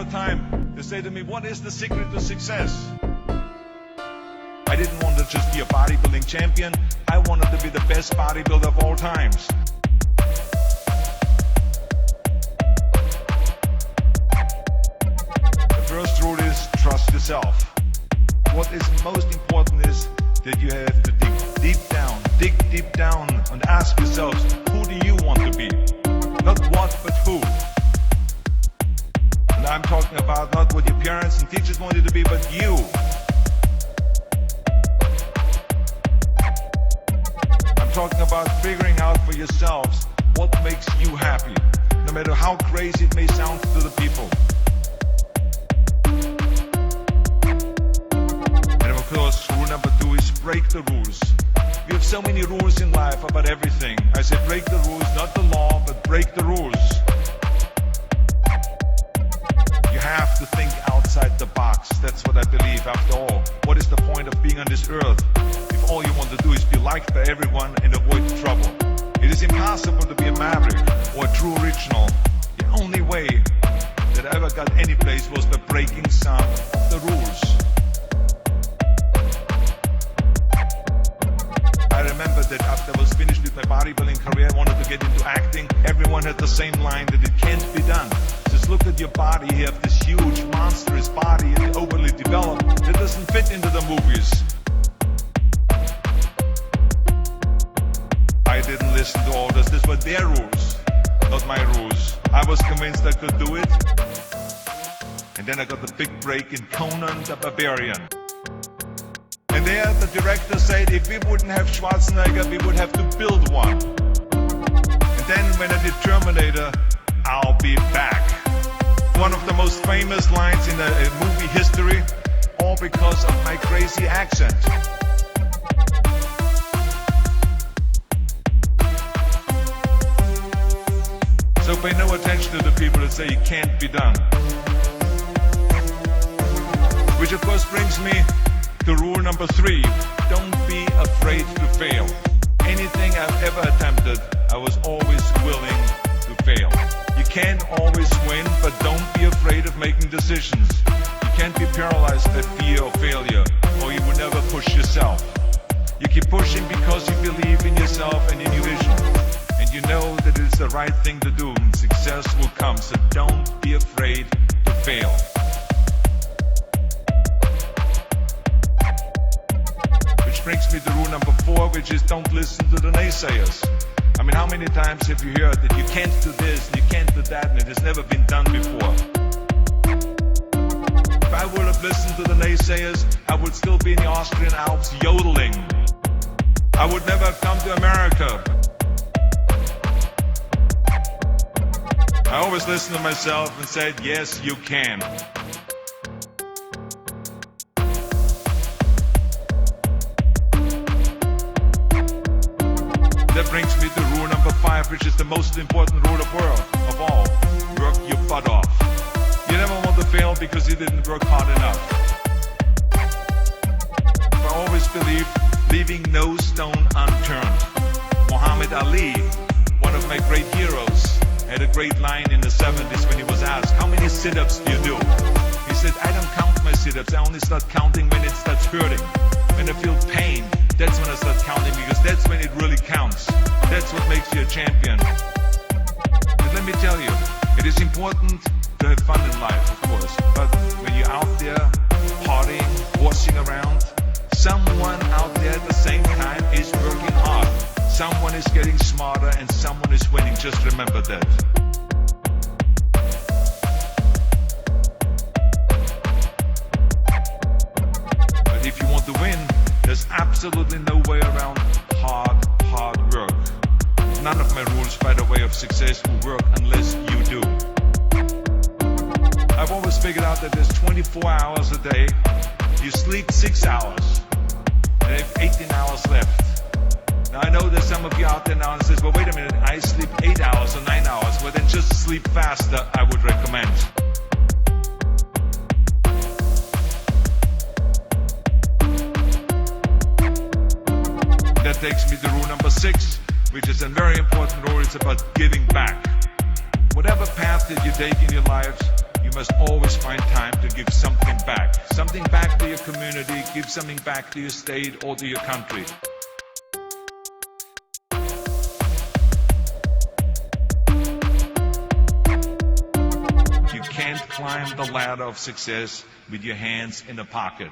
the time. They say to me, what is the secret to success? I didn't want to just be a bodybuilding champion. I wanted to be the best bodybuilder of all times. The first rule is trust yourself. What is most important is that you have to dig deep down and ask yourselves, who do you want to be? Not what, but who. And I'm talking about not what your parents and teachers want you to be, but you. I'm talking about figuring out for yourselves what makes you happy, no matter how crazy it may sound to the people. And of course, rule number 2 is break the rules. We have so many rules in life about everything. I say break the rules, not the law, but break the rules. You have to think outside the box. That's what I believe. After all, what is the point of being on this earth if all you want to do is be liked by everyone and avoid trouble? It is impossible to be a maverick or a true original. The only way that I ever got any place was by breaking some of the rules. I remember that after I was finished with my bodybuilding career, I wanted to get into acting. Everyone had the same line that it can't be done. Just look at your body. You have this huge, monstrous body and overly developed that doesn't fit into the movies. I didn't listen to orders. These were their rules, not my rules. I was convinced I could do it. And then I got the big break in Conan the Barbarian. And there the director said if we wouldn't have Schwarzenegger, we would have to build one. And then when I did Terminator, I'll be back. One of the most famous lines in the movie history, all because of my crazy accent. So pay no attention to the people that say it can't be done. Which of course brings me to rule number 3, don't be afraid to fail. Anything I've ever attempted, I was always willing to fail. You can't always win, but don't be afraid of making decisions. You can't be paralyzed by fear or failure, or you will never push yourself. You keep pushing because you believe in yourself and in your vision. And you know that it's the right thing to do, and success will come, so don't be afraid to fail. Brings me to rule number 4, which is don't listen to the naysayers. I mean, how many times have you heard that you can't do this, and you can't do that, and it has never been done before? If I would have listened to the naysayers, I would still be in the Austrian Alps yodeling. I would never have come to America. I always listened to myself and said, yes, you can. That brings me to rule number 5, which is the most important rule of all. Work your butt off. You never want to fail because you didn't work hard enough. I always believe leaving no stone unturned. Muhammad Ali, one of my great heroes, had a great line in the 70s when he was asked, how many sit-ups do you do? He said, I don't count my sit-ups. I only start counting when it starts hurting. When I feel pain, that's when I start counting, because that's when it really counts. That's what makes you a champion. But let me tell you, it is important to have fun in life, of course. But when you're out there partying, horsing around, someone out there at the same time is working hard. Someone is getting smarter and someone is winning. Just remember that. But if you want to win, there's absolutely no way around hard work. None of my rules, by the way, of success will work unless you do. I've always figured out that there's 24 hours a day. You sleep 6 hours, and I have 18 hours left. Now I know there's some of you out there now and says, well, wait a minute, I sleep 8 hours or 9 hours. Well, then just sleep faster, I would recommend. That takes me to rule number 6, which is a very important rule. It's about giving back. Whatever path that you take in your lives, you you must always find time to give something back. Something back to your community, give something back to your state or to your country. You can't climb the ladder of success with your hands in a pocket.